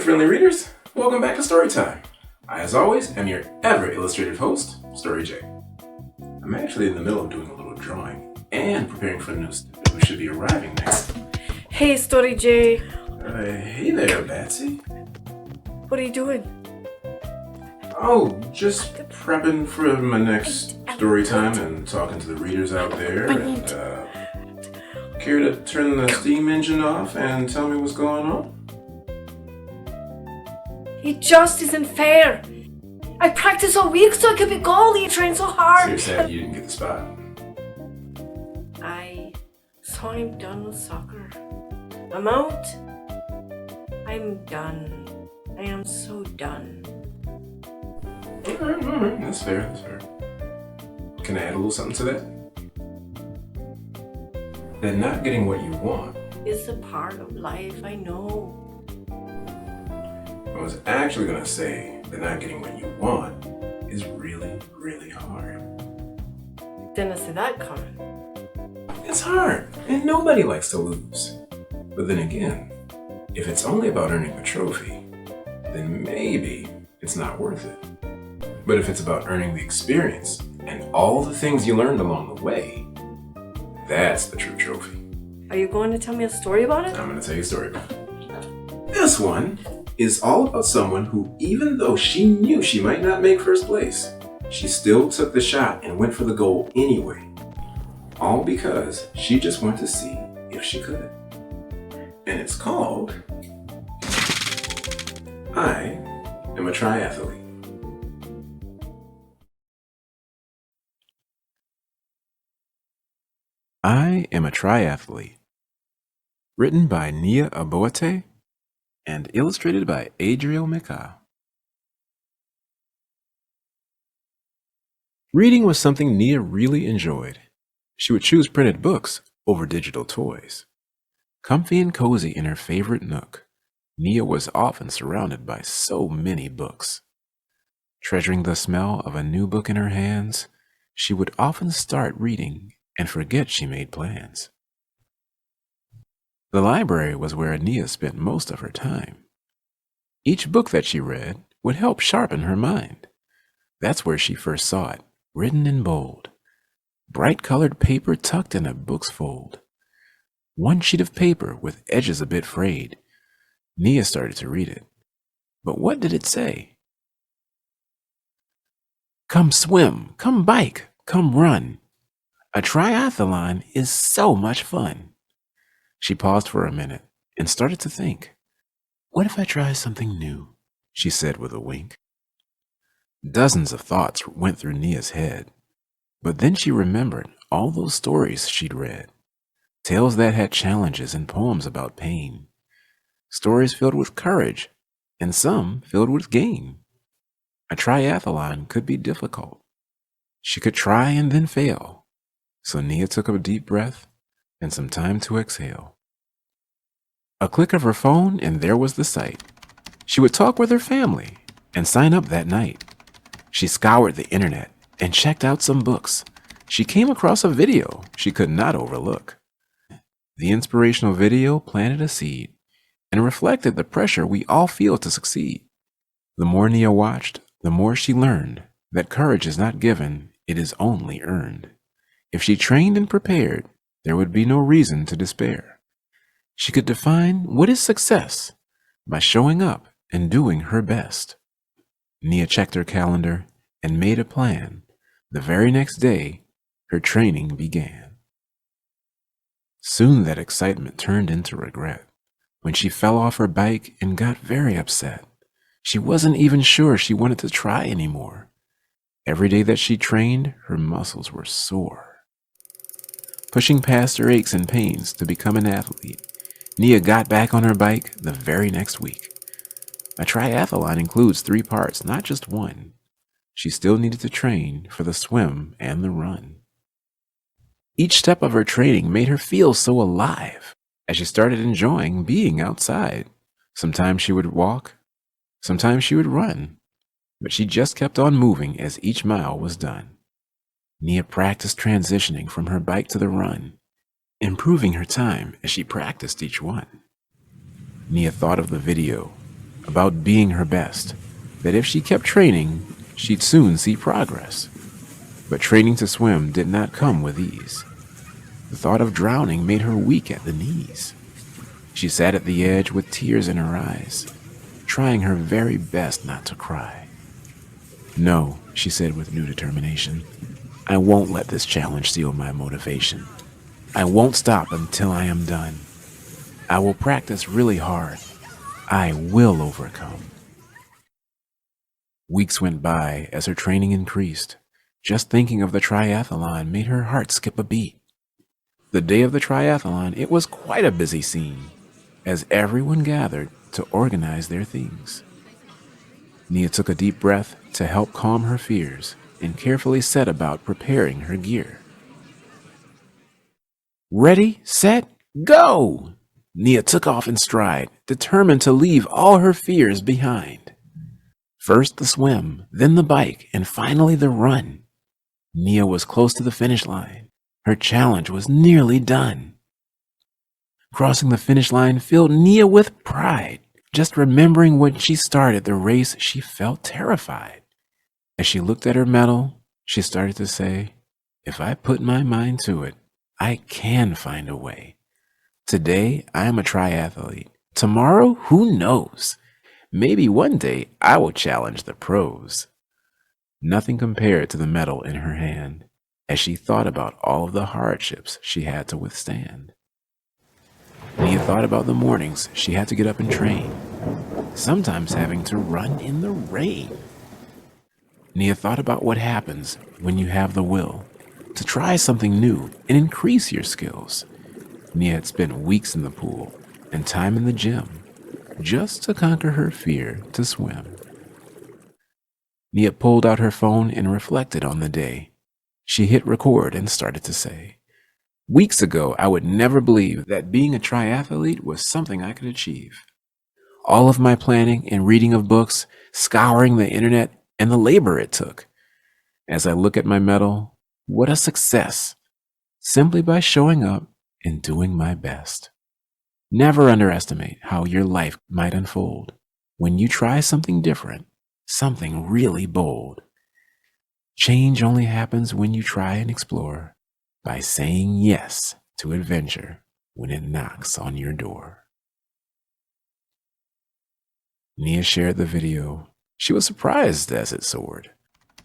friendly readers, welcome back to Storytime. I, as always, am your ever-illustrated host, Story J. I'm actually in the middle of doing a little drawing and preparing for a new student who should be arriving next. Hey, Story J. Hey there, Batsy. What are you doing? Oh, just prepping for my next story time and talking to the readers out there. And care to turn the steam engine off and tell me what's going on? It just isn't fair. I practiced all week so I could be goalie. You trained so hard. So you're sad you didn't get the spot? So I'm done with soccer. I'm out. I'm done. I am so done. Alright, that's fair. Can I add a little something to that? That not getting what you want It's a part of life, I know. I was actually going to say that not getting what you want is really, really hard. Didn't see that coming. It's hard, and nobody likes to lose. But then again, if it's only about earning a trophy, then maybe it's not worth it. But if it's about earning the experience and all the things you learned along the way, that's the true trophy. Are you going to tell me a story about it? I'm going to tell you a story about it. This one is all about someone who, even though she knew she might not make first place, she still took the shot and went for the goal anyway. All because she just wanted to see if she could. And it's called I Am a Triathlete. I Am a Triathlete. Written by Nia Obotette and illustrated by Adriel Meka. Reading was something Nia really enjoyed. She would choose printed books over digital toys. Comfy and cozy in her favorite nook, Nia was often surrounded by so many books. Treasuring the smell of a new book in her hands, she would often start reading and forget she made plans. The library was where Nia spent most of her time. Each book that she read would help sharpen her mind. That's where she first saw it, written in bold. Bright-colored paper tucked in a book's fold. One sheet of paper with edges a bit frayed. Nia started to read it. But what did it say? Come swim, come bike, come run. A triathlon is so much fun. She paused for a minute and started to think. What if I try something new? She said with a wink. Dozens of thoughts went through Nia's head, but then she remembered all those stories she'd read. Tales that had challenges and poems about pain. Stories filled with courage and some filled with gain. A triathlon could be difficult. She could try and then fail. So Nia took a deep breath and some time to exhale. A click of her phone and there was the site. She would talk with her family and sign up that night. She scoured the internet and checked out some books. She came across a video she could not overlook. The inspirational video planted a seed and reflected the pressure we all feel to succeed. The more Nia watched, the more she learned that courage is not given, it is only earned. If she trained and prepared, there would be no reason to despair. She could define what is success by showing up and doing her best. Nia checked her calendar and made a plan. The very next day, her training began. Soon that excitement turned into regret when she fell off her bike and got very upset. She wasn't even sure she wanted to try anymore. Every day that she trained, her muscles were sore. Pushing past her aches and pains to become an athlete, Nia got back on her bike the very next week. A triathlon includes 3 parts, not just one. She still needed to train for the swim and the run. Each step of her training made her feel so alive as she started enjoying being outside. Sometimes she would walk, sometimes she would run, but she just kept on moving as each mile was done. Nia practiced transitioning from her bike to the run, improving her time as she practiced each one. Nia thought of the video, about being her best, that if she kept training, she'd soon see progress. But training to swim did not come with ease. The thought of drowning made her weak at the knees. She sat at the edge with tears in her eyes, trying her very best not to cry. "No," she said with new determination, "I won't let this challenge steal my motivation. I won't stop until I am done. I will practice really hard. I will overcome." Weeks went by as her training increased. Just thinking of the triathlon made her heart skip a beat. The day of the triathlon, it was quite a busy scene, as everyone gathered to organize their things. Nia took a deep breath to help calm her fears and carefully set about preparing her gear. Ready, set, go! Nia took off in stride, determined to leave all her fears behind. First the swim, then the bike, and finally the run. Nia was close to the finish line. Her challenge was nearly done. Crossing the finish line filled Nia with pride. Just remembering when she started the race, she felt terrified. As she looked at her medal, she started to say, "If I put my mind to it, I can find a way. Today, I am a triathlete. Tomorrow, who knows? Maybe one day I will challenge the pros." Nothing compared to the medal in her hand, as she thought about all of the hardships she had to withstand. Nia thought about the mornings she had to get up and train, sometimes having to run in the rain. Nia thought about what happens when you have the will to try something new and increase your skills. Nia had spent weeks in the pool and time in the gym just to conquer her fear to swim. Nia pulled out her phone and reflected on the day. She hit record and started to say, "Weeks ago, I would never believe that being a triathlete was something I could achieve. All of my planning and reading of books, scouring the internet, and the labor it took. As I look at my medal, what a success, simply by showing up and doing my best." Never underestimate how your life might unfold when you try something different, something really bold. Change only happens when you try and explore, by saying yes to adventure when it knocks on your door. Nia shared the video. She was surprised as it soared,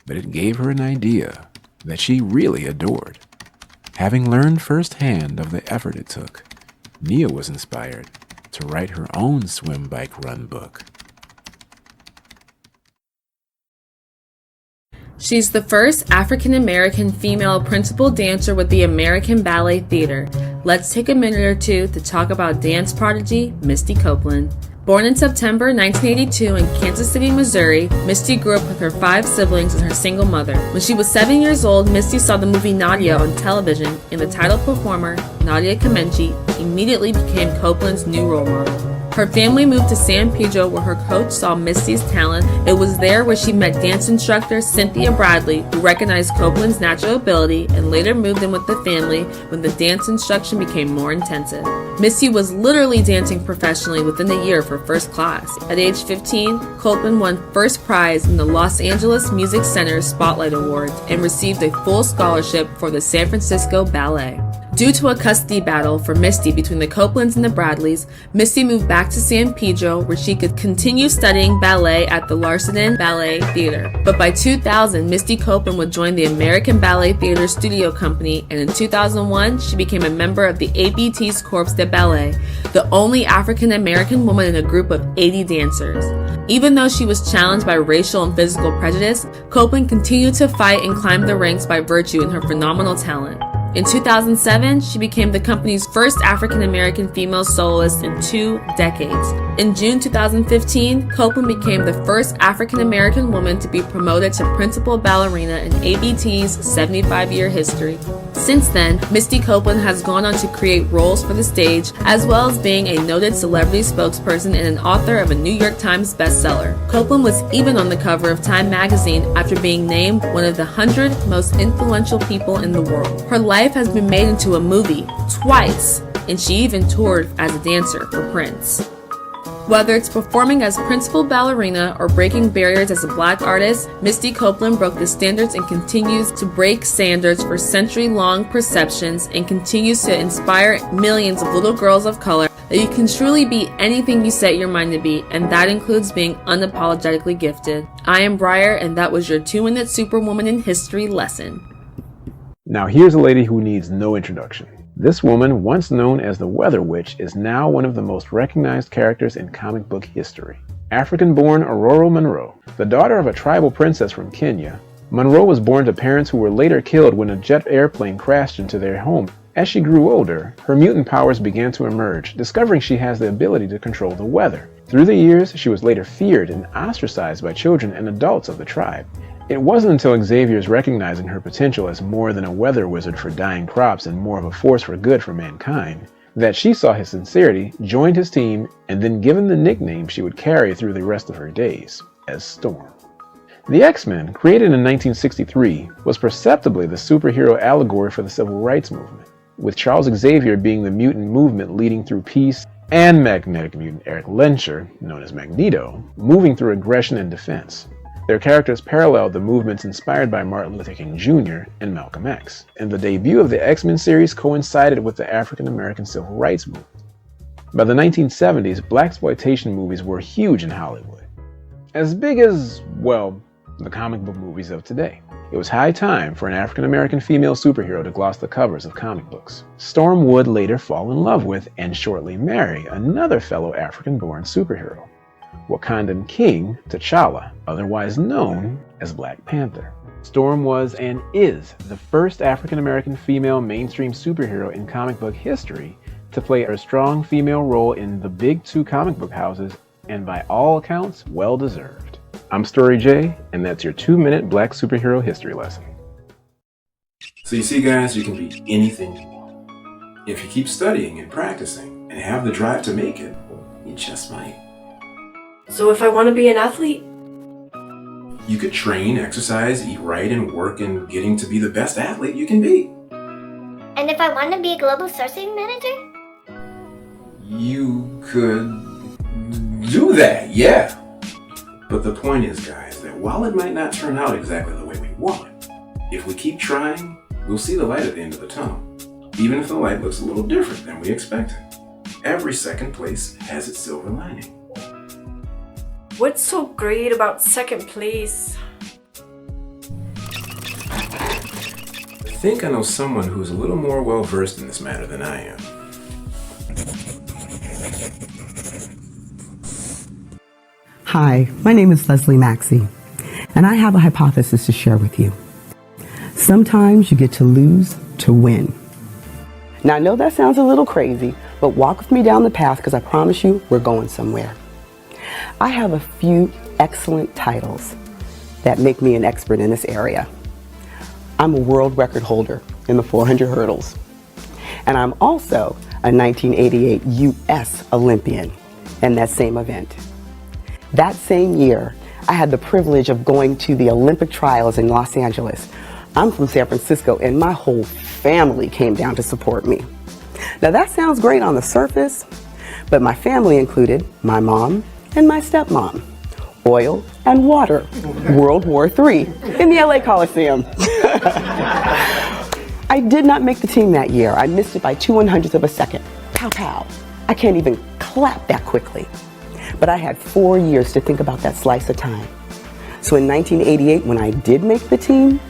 but it gave her an idea that she really adored. Having learned firsthand of the effort it took, Nia was inspired to write her own swim, bike, run book. She's the first African-American female principal dancer with the American Ballet Theater. Let's take a minute or two to talk about dance prodigy Misty Copeland. Born in September 1982 in Kansas City, Missouri, Misty grew up with her 5 siblings and her single mother. When she was 7 years old, Misty saw the movie Nadia on television, and the title performer, Nadia Comanche, immediately became Copeland's new role model. Her family moved to San Pedro where her coach saw Misty's talent. It was there where she met dance instructor Cynthia Bradley, who recognized Copeland's natural ability and later moved in with the family when the dance instruction became more intensive. Misty was literally dancing professionally within a year for first class. At age 15, Copeland won first prize in the Los Angeles Music Center's Spotlight Awards and received a full scholarship for the San Francisco Ballet. Due to a custody battle for Misty between the Copelands and the Bradleys, Misty moved back to San Pedro where she could continue studying ballet at the Larson Ballet Theater. But by 2000, Misty Copeland would join the American Ballet Theater Studio Company, and in 2001, she became a member of the ABT's Corps de Ballet, the only African-American woman in a group of 80 dancers. Even though she was challenged by racial and physical prejudice, Copeland continued to fight and climb the ranks by virtue in her phenomenal talent. In 2007, she became the company's first African-American female soloist in 2 decades. In June 2015, Copeland became the first African-American woman to be promoted to principal ballerina in ABT's 75-year history. Since then, Misty Copeland has gone on to create roles for the stage, as well as being a noted celebrity spokesperson and an author of a New York Times bestseller. Copeland was even on the cover of Time magazine after being named one of the 100 most influential people in the world. Her life has been made into a movie twice, and she even toured as a dancer for Prince. Whether it's performing as principal ballerina or breaking barriers as a Black artist, Misty Copeland broke the standards and continues to break standards for century-long perceptions and continues to inspire millions of little girls of color that you can truly be anything you set your mind to be, and that includes being unapologetically gifted. I am Briar, and that was your 2-minute Superwoman in History lesson. Now here's a lady who needs no introduction. This woman, once known as the Weather Witch, is now one of the most recognized characters in comic book history. African-born Aurora Monroe, the daughter of a tribal princess from Kenya, Monroe was born to parents who were later killed when a jet airplane crashed into their home. As she grew older, her mutant powers began to emerge, discovering she has the ability to control the weather. Through the years, she was later feared and ostracized by children and adults of the tribe. It wasn't until Xavier's recognizing her potential as more than a weather wizard for dying crops and more of a force for good for mankind, that she saw his sincerity, joined his team, and then given the nickname she would carry through the rest of her days, as Storm. The X-Men, created in 1963, was perceptibly the superhero allegory for the civil rights movement, with Charles Xavier being the mutant movement leading through peace, and magnetic mutant Eric Lehnsherr, known as Magneto, moving through aggression and defense. Their characters paralleled the movements inspired by Martin Luther King Jr. and Malcolm X, and the debut of the X-Men series coincided with the African-American civil rights movement. By the 1970s, blaxploitation movies were huge in Hollywood. As big as, well, the comic book movies of today. It was high time for an African-American female superhero to gloss the covers of comic books. Storm would later fall in love with and shortly marry another fellow African-born superhero, Wakandan King T'Challa, otherwise known as Black Panther. Storm was and is the first African-American female mainstream superhero in comic book history to play a strong female role in the big 2 comic book houses, and by all accounts, well deserved. I'm Story J, and that's your 2-minute Black superhero history lesson. So you see, guys, you can be anything you want. If you keep studying and practicing and have the drive to make it, you just might. So if I want to be an athlete? You could train, exercise, eat right, and work in getting to be the best athlete you can be. And if I want to be a global sourcing manager? You could do that, yeah. But the point is, guys, that while it might not turn out exactly the way we want, if we keep trying, we'll see the light at the end of the tunnel, even if the light looks a little different than we expected. Every second place has its silver lining. What's so great about second place? I think I know someone who's a little more well-versed in this matter than I am. Hi, my name is Misty Maxie, and I have a hypothesis to share with you. Sometimes you get to lose to win. Now I know that sounds a little crazy, but walk with me down the path because I promise you we're going somewhere. I have a few excellent titles that make me an expert in this area. I'm a world record holder in the 400 hurdles, and I'm also a 1988 U.S. Olympian in that same event. That same year, I had the privilege of going to the Olympic trials in Los Angeles. I'm from San Francisco, and my whole family came down to support me. Now that sounds great on the surface, but my family included my mom and my stepmom, oil and water, World War III in the LA Coliseum. I did not make the team that year. I missed it by 2/100ths of a second. Pow, pow. I can't even clap that quickly. But I had 4 years to think about that slice of time. So in 1988, when I did make the team,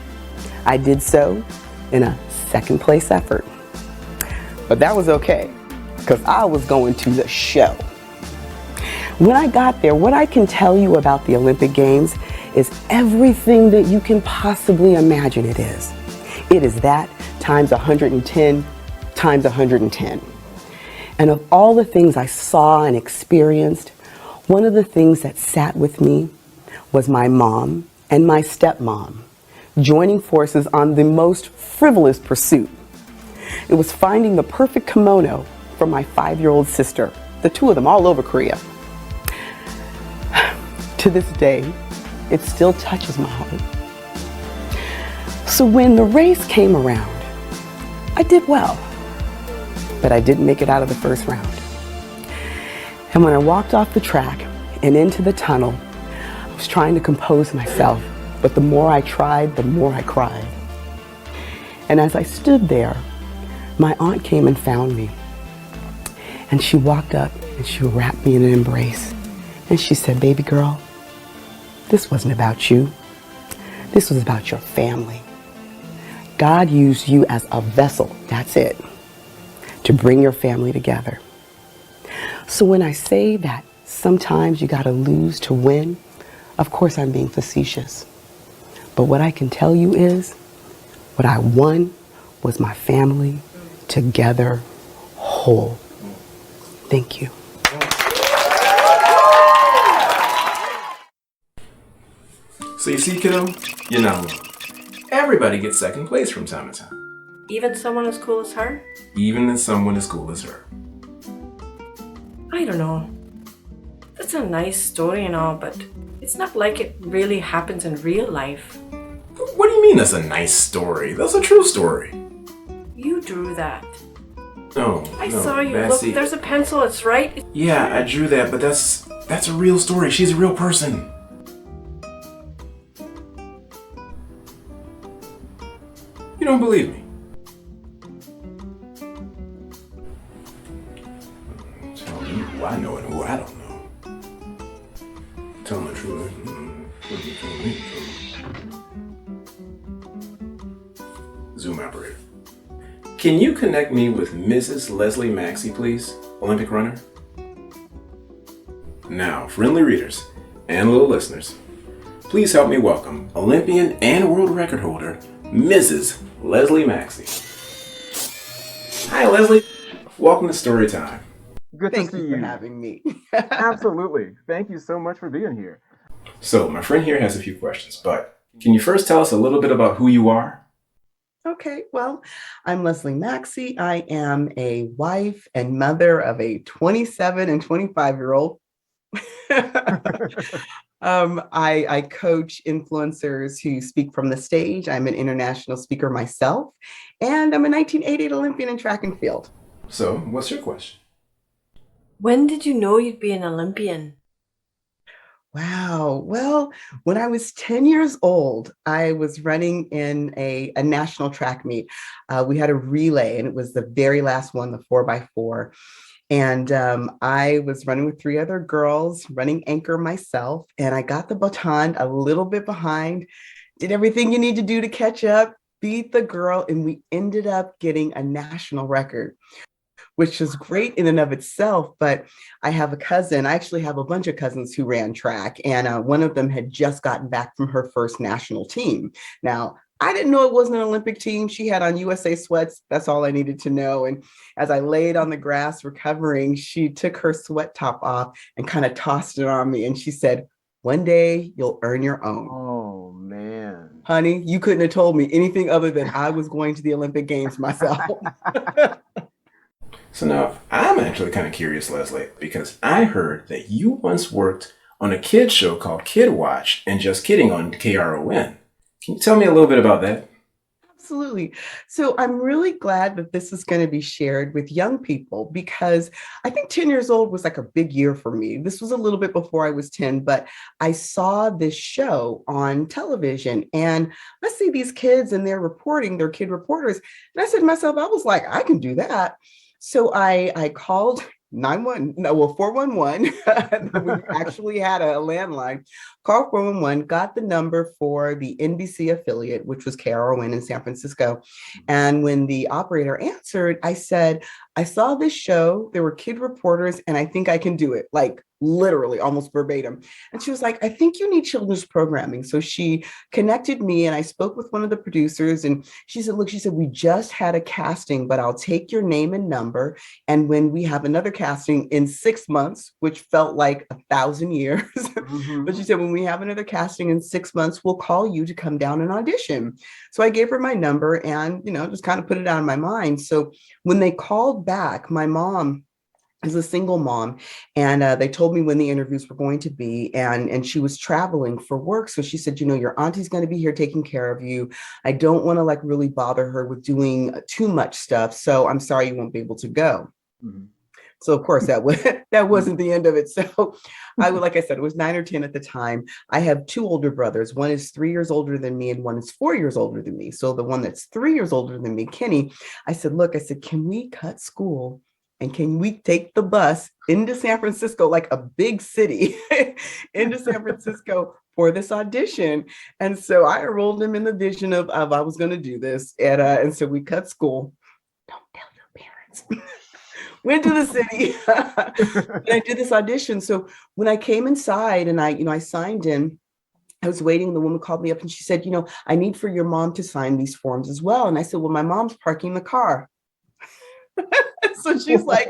I did so in a second place effort. But that was okay, because I was going to the show. When I got there, what I can tell you about the Olympic Games is everything that you can possibly imagine it is. It is that times 110 times 110. And of all the things I saw and experienced, one of the things that sat with me was my mom and my stepmom joining forces on the most frivolous pursuit. It was finding the perfect kimono for my 5-year-old sister, the two of them all over Korea. To this day, it still touches my heart. So when the race came around, I did well, but I didn't make it out of the first round. And when I walked off the track and into the tunnel, I was trying to compose myself, but the more I tried, the more I cried. And as I stood there, my aunt came and found me. And she walked up and she wrapped me in an embrace. And she said, "Baby girl, this wasn't about you. This was about your family. God used you as a vessel, that's it, to bring your family together." So when I say that sometimes you gotta lose to win, of course I'm being facetious. But what I can tell you is, what I won was my family together whole. Thank you. So you see, kiddo, you're not alone. Everybody gets second place from time to time. Even someone as cool as her? Even as someone as cool as her. I don't know. That's a nice story and all, but it's not like it really happens in real life. What do you mean that's a nice story? That's a true story. You drew that. No, I no, saw you. Batsy. Look, there's a pencil. It's right. Yeah, I drew that, but that's a real story. She's a real person. You don't believe me? Tell me who I know and who I don't know. Tell the truth. Zoom operator. Can you connect me with Mrs. Leslie Maxie, please? Olympic runner. Now, friendly readers and little listeners, please help me welcome Olympian and world record holder, Mrs. Leslie Maxie. Hi, Leslie. Welcome to Storytime. Good Thank to see you you. for having me. Absolutely. Thank you so much for being here. So, my friend here has a few questions, but can you first tell us a little bit about who you are? Okay, well, I'm Leslie Maxie. I am a wife and mother of a 27 and 25-year-old. I coach influencers who speak from the stage. I'm an international speaker myself, and I'm a 1988 Olympian in track and field. So, what's your question? When did you know you'd be an Olympian? Wow. Well, when I was 10 years old, I was running in a national track meet. We had a relay, and it was the very last one, the 4x4. And I was running with 3 other girls, running anchor myself, and I got the baton a little bit behind, did everything you need to do to catch up, beat the girl, and we ended up getting a national record, which is great in and of itself. But I have a cousin, I actually have a bunch of cousins who ran track, and one of them had just gotten back from her first national team. Now, I didn't know it wasn't an Olympic team. She had on USA sweats. That's all I needed to know. And as I laid on the grass recovering, she took her sweat top off and kind of tossed it on me. And she said, "One day you'll earn your own." Oh, man. Honey, you couldn't have told me anything other than I was going to the Olympic Games myself. So now, I'm actually kind of curious, Leslie, because I heard that you once worked on a kids show called Kid Watch and Just Kidding on KRON. Can you tell me a little bit about that? Absolutely. So I'm really glad that this is going to be shared with young people, because I think 10 years old was like a big year for me. This was a little bit before I was 10, but I saw this show on television, and I see these kids and they're reporting, they're kid reporters. And I said to myself, I was like, I can do that. So I called 411. We actually had a landline. Called 411, got the number for the NBC affiliate, which was KRON in San Francisco. And when the operator answered, I said, I saw this show. There were kid reporters, and I think I can do it. Like literally almost verbatim. And she was like, I think you need children's programming. So she connected me, and I spoke with one of the producers, and she said, look, she said, we just had a casting, but I'll take your name and number. And when we have another casting in 6 months, which felt like 1,000 years, but she said, when we have another casting in 6 months, we'll call you to come down and audition. So I gave her my number and, just kind of put it out of my mind. So when they called back, my mom is a single mom, and they told me when the interviews were going to be, and she was traveling for work. So she said, your auntie's going to be here taking care of you. I don't want to really bother her with doing too much stuff. So I'm sorry you won't be able to go. So of course that wasn't the end of it. So like I said, it was 9 or 10 at the time. I have 2 older brothers. One is 3 years older than me and one is 4 years older than me. So the one that's 3 years older than me, Kenny, I said, can we cut school and can we take the bus into San Francisco, like a big city, into San Francisco for this audition? And so I enrolled him in the vision of I was going to do this. And so we cut school. Don't tell your parents. Went to the city and I did this audition. So when I came inside and I signed in, I was waiting. The woman called me up and she said, I need for your mom to sign these forms as well. And I said, well, my mom's parking the car. So she's like,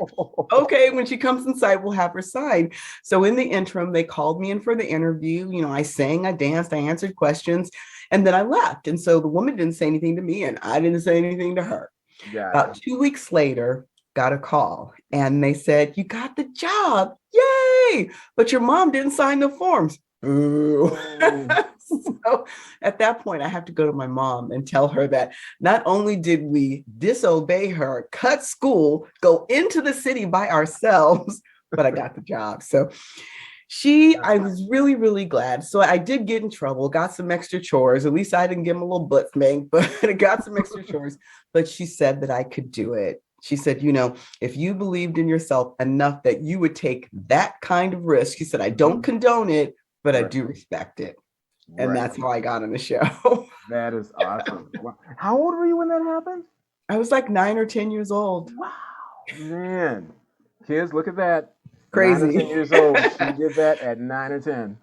okay, when she comes inside, we'll have her sign. So in the interim, they called me in for the interview. I sang, I danced, I answered questions, and then I left. And so the woman didn't say anything to me and I didn't say anything to her. Yeah. About 2 weeks later, got a call and they said, you got the job. Yay. But your mom didn't sign the forms. Ooh. So at that point, I have to go to my mom and tell her that not only did we disobey her, cut school, go into the city by ourselves, but I got the job. So I was really, really glad. So I did get in trouble, got some extra chores. At least I didn't give him a little butt spank, but I got some extra chores. But she said that I could do it. She said, if you believed in yourself enough that you would take that kind of risk, she said, I don't condone it, but I do respect it. And that's how I got on the show. That is awesome. Wow. How old were you when that happened? I was like 9 or 10 years old. Wow. Man. Kids, look at that. Crazy. 9 or 10 years old. She did that at 9 or 10.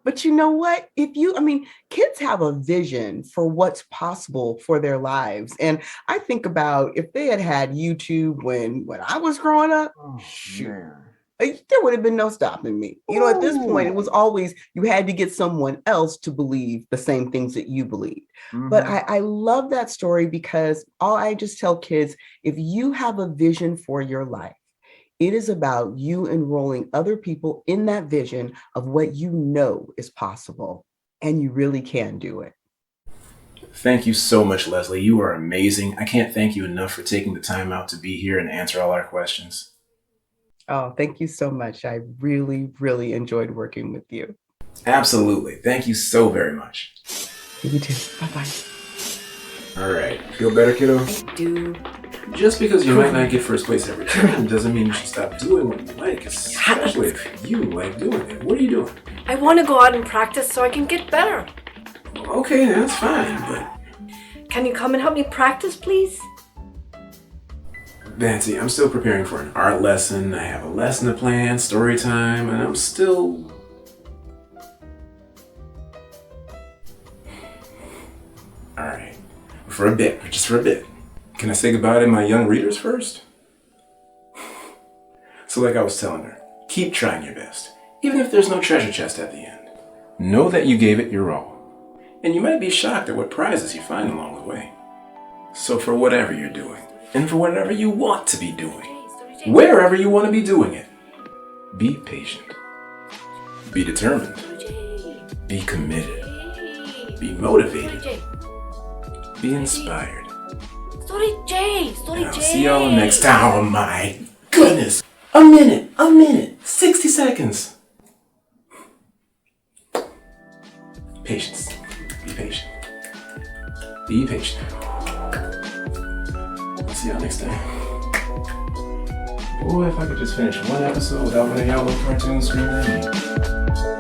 But you know what? Kids have a vision for what's possible for their lives. And I think about if they had YouTube when I was growing up, there would have been no stopping me. At this point, it was always, you had to get someone else to believe the same things that you believed. Mm-hmm. But I love that story because I just tell kids, if you have a vision for your life, it is about you enrolling other people in that vision of what is possible, and you really can do it. Thank you so much, Leslie. You are amazing. I can't thank you enough for taking the time out to be here and answer all our questions. Oh, thank you so much. I really, really enjoyed working with you. Absolutely. Thank you so very much. You too. Bye-bye. All right. Feel better, kiddo? I do. Just because you might not get first place every time doesn't mean you should stop doing what you like, especially if you like doing it. What are you doing? I want to go out and practice so I can get better. Okay, that's fine, but... Can you come and help me practice, please? Batsy, I'm still preparing for an art lesson. I have a lesson to plan, story time, and I'm still... Alright. Just for a bit. Can I say goodbye to my young readers first? So like I was telling her, keep trying your best, even if there's no treasure chest at the end. Know that you gave it your all. And you might be shocked at what prizes you find along the way. So for whatever you're doing, and for whatever you want to be doing, wherever you want to be doing it, be patient, be determined, be committed, be motivated, be inspired. I'll see y'all next time. Oh my goodness! A minute, 60 seconds. Patience. Be patient. Be patient. I'll see y'all next time. Boy, if I could just finish one episode without one of y'all little cartoons screaming at me.